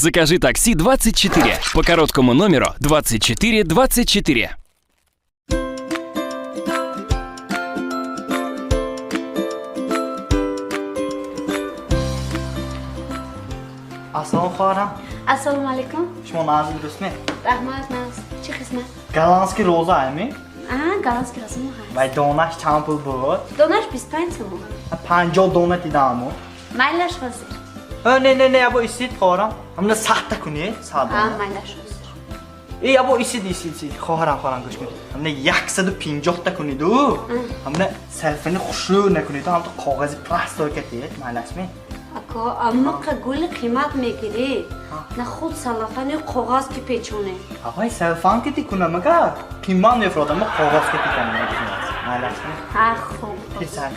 Закажи такси 24 по короткому номеру 2424. Assalomu alaykum. Assalomu alaykum. Shuma manzil durustmi? Rahmat, mas. Chi xizmat? Голландский розами Голландский роза мо ва донаш чанд пул буд? Донаш 25 сом. 50 дона дидаму. Майлаш хозир. Не, або исид хорам. Амна сахта куни, сада. Майлаш хозир. Або исид хорам гӯш кунед. Амна 150 та куниду. Амна селфини хушу накуниду, ам то когази пластик катед, майлашми. Ако амка гули қимат мегири. На худ салафани қоғаз ки печоне. Авай селфан кати кунам ага. Қимат мефродам, қогаз кати канам. Майлашми. Хуб. Писат.